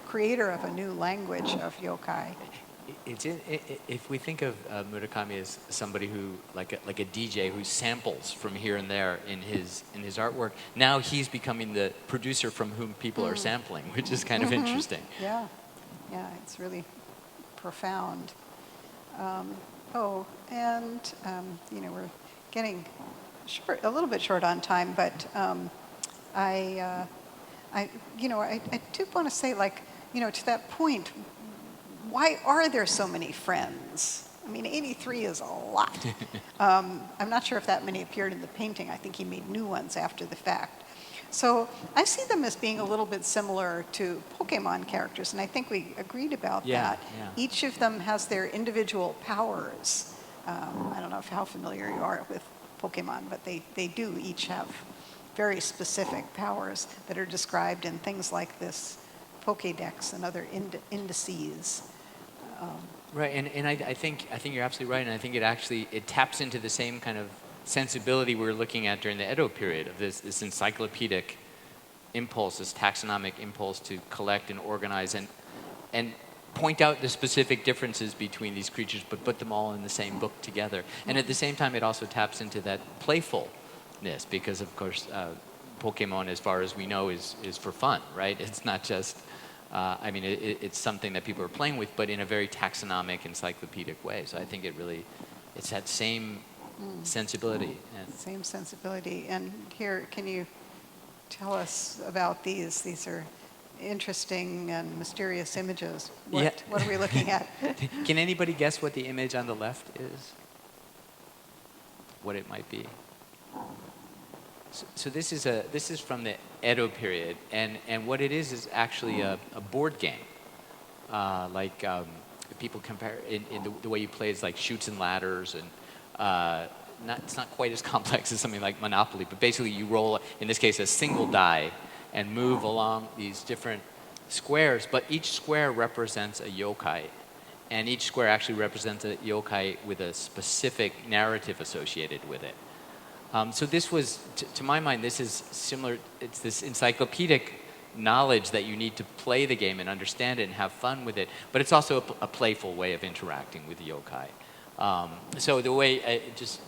creator of a new language of yokai. If we think of Murakami as somebody who, like a DJ who samples from here and there in his artwork, now he's becoming the producer from whom people are sampling, which is kind of interesting. Yeah, it's really profound. We're getting a little bit short on time, but I do want to say, to that point. Why are there so many friends? I mean, 83 is a lot. I'm not sure if that many appeared in the painting. I think he made new ones after the fact. So I see them as being a little bit similar to Pokemon characters, and I think we agreed about that. Yeah. Each of them has their individual powers. I don't know how familiar you are with Pokemon, but they do each have very specific powers that are described in things like this Pokédex and other indices. Right, and I think you're absolutely right, and I think it taps into the same kind of sensibility we were looking at during the Edo period of this encyclopedic impulse, this taxonomic impulse to collect and organize and point out the specific differences between these creatures, but put them all in the same book together. And at the same time, it also taps into that playfulness, because of course, Pokemon, as far as we know, is for fun, right? It's not just. It's something that people are playing with, but in a very taxonomic, encyclopedic way. So I think it's that same sensibility. Same sensibility. And here, can you tell us about these? These are interesting and mysterious images. What are we looking at? Can anybody guess what the image on the left is? What it might be? So this is from the Edo period, and what it is actually a board game. People compare in the way you play is like Chutes and Ladders, and it's not quite as complex as something like Monopoly, but basically you roll, in this case, a single die and move along these different squares, but each square represents a yokai, and each square actually represents a yokai with a specific narrative associated with it. So this was, to my mind, this is similar. It's this encyclopedic knowledge that you need to play the game and understand it and have fun with it. But it's also a playful way of interacting with the yokai. So the way, it's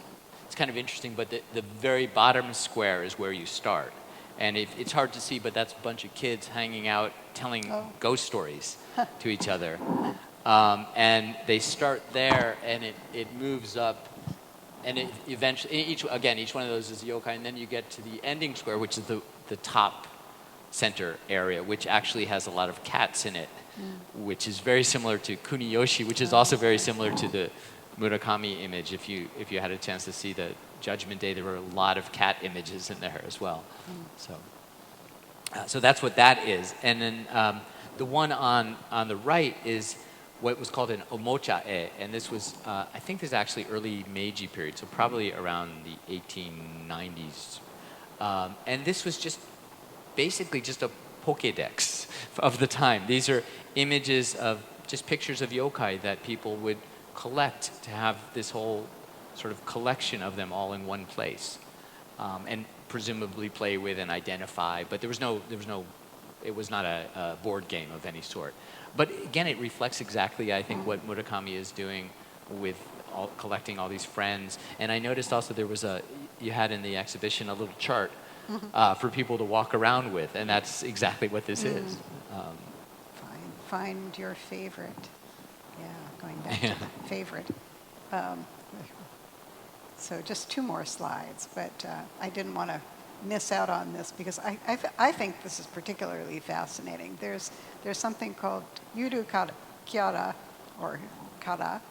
kind of interesting, but the very bottom square is where you start. And it's hard to see, but that's a bunch of kids hanging out, telling ghost stories to each other. And they start there, and it moves up. And it eventually, each one of those is a yokai, and then you get to the ending square, which is the top center area, which actually has a lot of cats in it, which is very similar to Kuniyoshi, which is also very similar to the Murakami image. If you had a chance to see the Judgment Day, there were a lot of cat images in there as well. So that's what that is. And then the one on the right is what was called an omocha-e, and this was, I think this is actually early Meiji period, so probably around the 1890s. And this was just basically just a Pokédex of the time. These are images of just pictures of yokai that people would collect to have this whole sort of collection of them all in one place, and presumably play with and identify. But there was no, it was not a board game of any sort. But again, it reflects exactly, I think, what Murakami is doing with collecting all these friends. And I noticed also there was you had in the exhibition a little chart for people to walk around with, and that's exactly what this is. Find your favorite. Yeah, going back to the favorite. So just 2 more slides, but I didn't want to miss out on this because I think this is particularly fascinating. There's something called yuru kyara, or kara,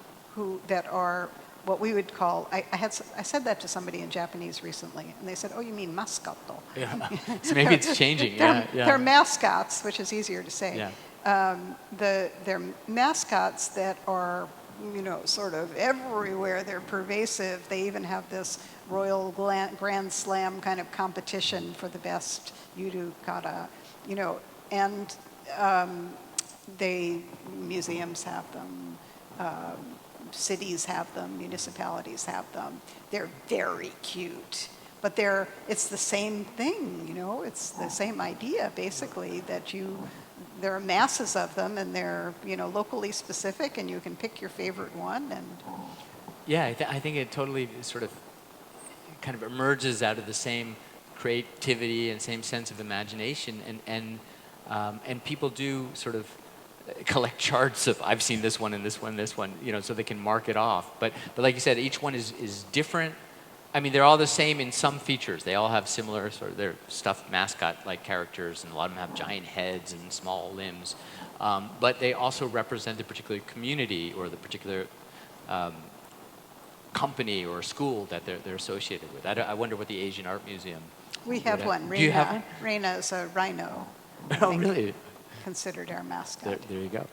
that are what we would call, I said that to somebody in Japanese recently, and they said, oh, you mean mascotto. Yeah. So maybe it's changing. They're mascots, which is easier to say. Yeah. They're mascots that are, sort of everywhere. They're pervasive. They even have this Royal Grand Slam kind of competition for the best yuru kara, and museums have them, cities have them, municipalities have them. They're very cute, but it's the same thing, it's the same idea basically, that there are masses of them, and they're locally specific, and you can pick your favorite one. And yeah, I think it totally sort of kind of emerges out of the same creativity and same sense of imagination, and people do sort of collect charts of, I've seen this one and this one, so they can mark it off. But like you said, each one is different. I mean, they're all the same in some features. They all have similar sort of, they're stuffed mascot-like characters, and a lot of them have giant heads and small limbs. But they also represent the particular community or the particular company or school that they're associated with. I wonder what the Asian Art Museum. We have one. Do you have one? Reina is a rhino. Oh, really? Considered our mascot. There you go.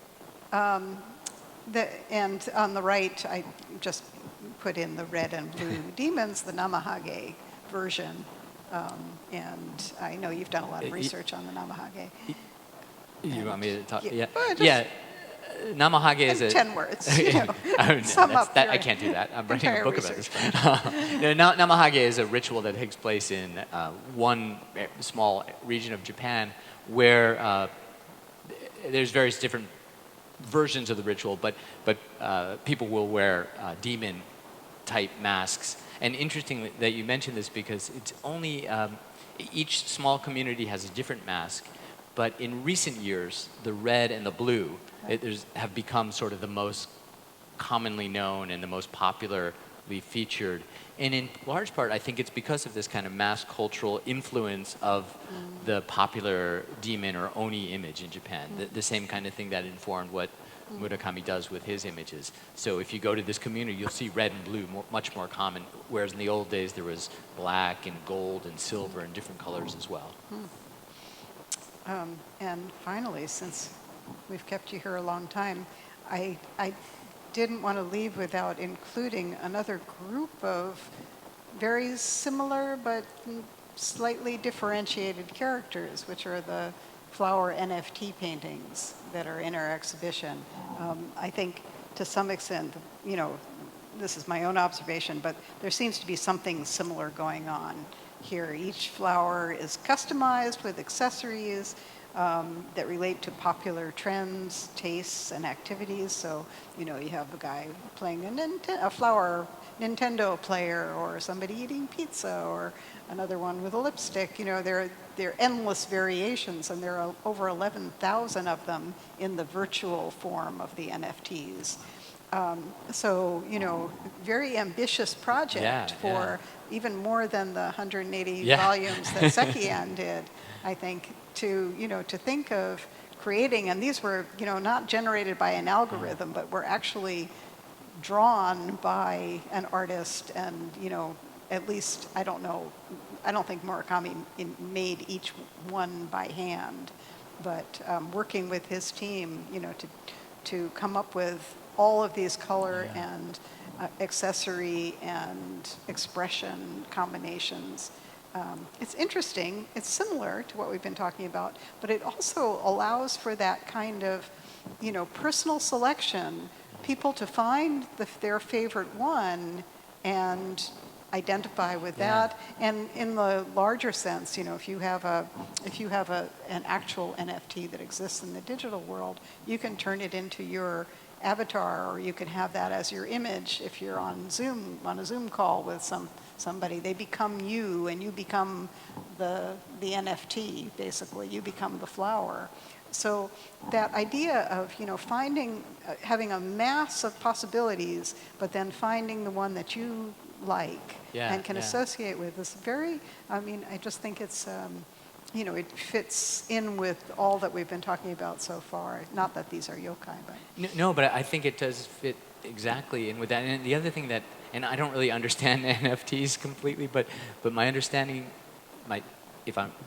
And on the right, I just put in the red and blue demons, the Namahage version. And I know you've done a lot of research on the Namahage. You want me to talk? Yeah. Yeah. Namahage is 10 words. I can't do that. I'm writing a book about this. Namahage is a ritual that takes place in one small region of Japan where there's various different versions of the ritual, but people will wear demon-type masks. And interesting that you mentioned this because it's only each small community has a different mask, but in recent years, the red and the blue have become sort of the most commonly known and the most popularly featured. And in large part, I think it's because of this kind of mass cultural influence of the popular demon or oni image in Japan, the same kind of thing that informed what Murakami does with his images. So if you go to this community, you'll see red and blue much more common, whereas in the old days there was black and gold and silver and different colors as well. And finally, since we've kept you here a long time, I didn't want to leave without including another group of very similar but slightly differentiated characters, which are the flower NFT paintings that are in our exhibition. I think to some extent, this is my own observation, but there seems to be something similar going on here. Each flower is customized with accessories that relate to popular trends, tastes, and activities. So, you have a guy playing a flower Nintendo player, or somebody eating pizza, or another one with a lipstick. There are endless variations, and there are over 11,000 of them in the virtual form of the NFTs. So, very ambitious project for even more than the 180 volumes that Sekian did, I think, to think of creating, and these were, not generated by an algorithm, but were actually drawn by an artist, and, at least, I don't think Murakami made each one by hand, but working with his team, to come up with all of these color and accessory and expression combinations. It's interesting, it's similar to what we've been talking about, but it also allows for that kind of, personal selection, people to find their favorite one and identify with that. And in the larger sense, if you have an actual NFT that exists in the digital world, you can turn it into your avatar, or you can have that as your image if you're on a Zoom call with somebody. They become you, and you become the NFT, basically. You become the flower. So that idea of, having a mass of possibilities, but then finding the one that you like and can associate with is very, I just think it's, it fits in with all that we've been talking about so far. Not that these are yokai, but... No, but I think it does fit exactly in with that. And the other thing that, and I don't really understand NFTs completely, but my understanding might,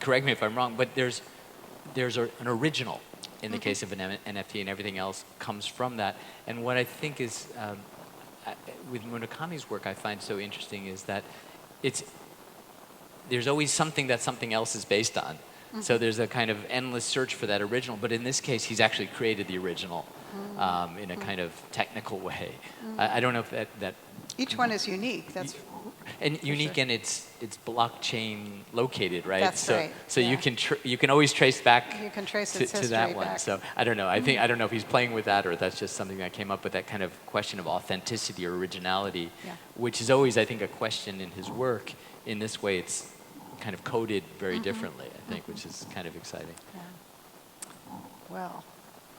correct me if I'm wrong, but there's an original in the case of an NFT, and everything else comes from that. And what I think is, with Murakami's work, I find so interesting is that there's always something that something else is based on. So there's a kind of endless search for that original, but in this case, he's actually created the original in a kind of technical way. I don't know if that each one is unique. That's and unique, sure. and it's blockchain located, right? That's right. So you can always trace back. You can trace its to history that one. back. So I don't know. I don't know if he's playing with that, or that's just something that came up with that kind of question of authenticity or originality, which is always, I think, a question in his work. In this way, it's kind of coded very differently, I think, which is kind of exciting. Yeah. Well,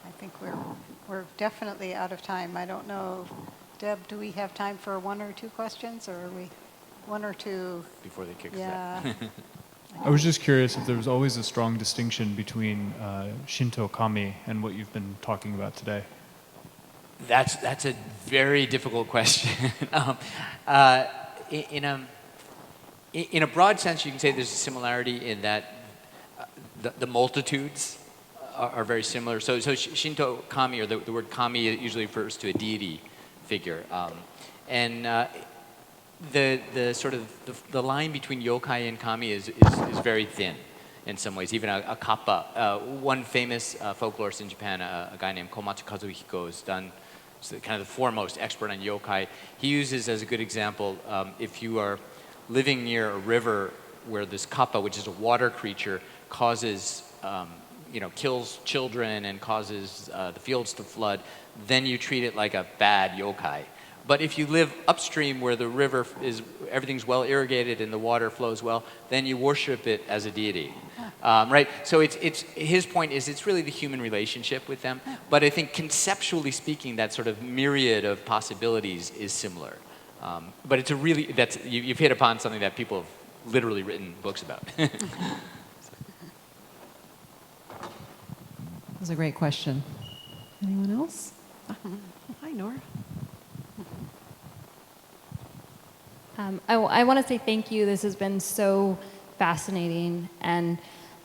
I think we're definitely out of time. I don't know, Deb, do we have time for one or two questions, or are we one or two? Before they kick us out. I was just curious if there was always a strong distinction between Shinto kami and what you've been talking about today. That's a very difficult question. In a broad sense, you can say there's a similarity in that the multitudes are very similar. So Shinto kami, or the word kami, usually refers to a deity figure, and the sort of the line between yokai and kami is very thin in some ways. Even a kappa. One famous folklorist in Japan, a guy named Komatsu Kazuhiko, has done kind of the foremost expert on yokai. He uses as a good example, if you are living near a river where this kappa, which is a water creature, causes, kills children and causes the fields to flood, then you treat it like a bad yokai. But if you live upstream where the river everything's well irrigated and the water flows well, then you worship it as a deity. Right? So his point is it's really the human relationship with them. But I think conceptually speaking, that sort of myriad of possibilities is similar. But it's you've hit upon something that people have literally written books about. That was a great question. Anyone else? Hi, Nora. I want to say thank you. This has been so fascinating. And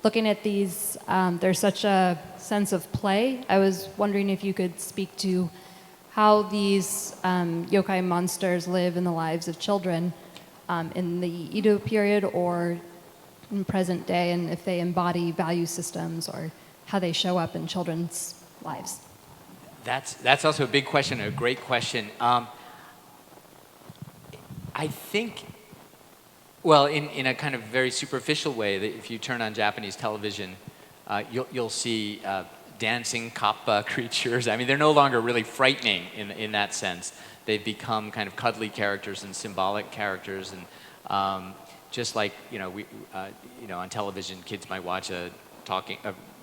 looking at these, there's such a sense of play. I was wondering if you could speak to how these yokai monsters live in the lives of children in the Edo period or in present day, and if they embody value systems or how they show up in children's lives. That's also a big question, a great question. I think, well, in a kind of very superficial way, that if you turn on Japanese television, you'll see dancing kappa creatures. I mean, they're no longer really frightening in that sense. They've become kind of cuddly characters and symbolic characters, and just like on television, kids might watch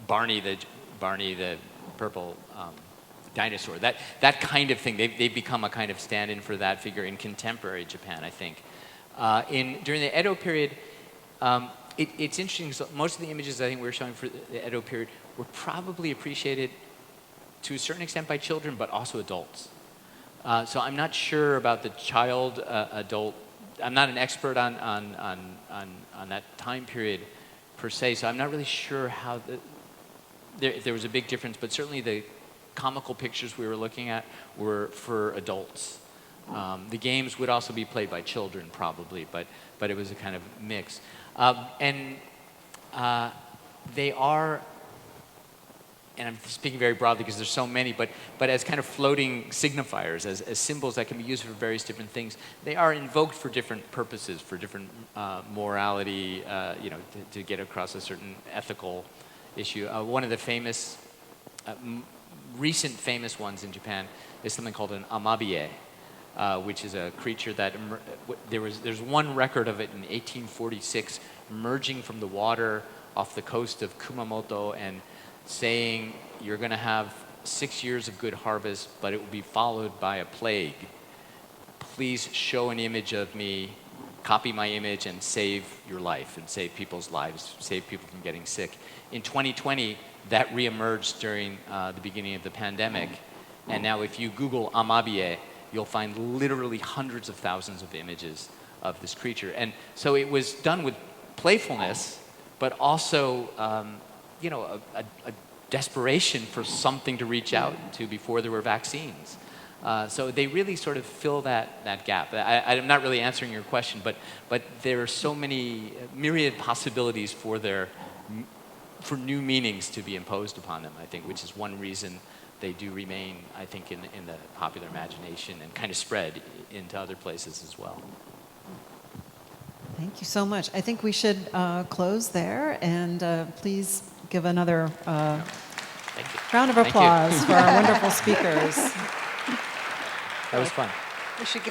Barney the purple dinosaur. That kind of thing. They've become a kind of stand-in for that figure in contemporary Japan, I think. During the Edo period, it's interesting. So most of the images I think we were showing for the Edo period were probably appreciated to a certain extent by children, but also adults. So I'm not sure about the child-adult. I'm not an expert on that time period per se, so I'm not really sure how if there was a big difference. But certainly the comical pictures we were looking at were for adults. The games would also be played by children, probably, but it was a kind of mix. They are, and I'm speaking very broadly because there's so many, but as kind of floating signifiers, as symbols that can be used for various different things, they are invoked for different purposes, for different morality, to get across a certain ethical issue. One of the famous, recent famous ones in Japan is something called an amabie, which is a creature that there's one record of it in 1846 emerging from the water off the coast of Kumamoto and saying, you're going to have 6 years of good harvest, but it will be followed by a plague. Please show an image of me, copy my image, and save your life, and save people's lives, save people from getting sick. In 2020, that reemerged during the beginning of the pandemic, and now if you Google amabie, you'll find literally hundreds of thousands of images of this creature. And so it was done with playfulness, but also a desperation for something to reach out to before there were vaccines. So they really sort of fill that gap. I'm not really answering your question, but there are so many myriad possibilities for new meanings to be imposed upon them, I think, which is one reason they do remain, I think, in the popular imagination and kind of spread into other places as well. Thank you so much. I think we should close there, and please give another Thank you. round of Thank you. applause for our wonderful speakers. That was fun. We should give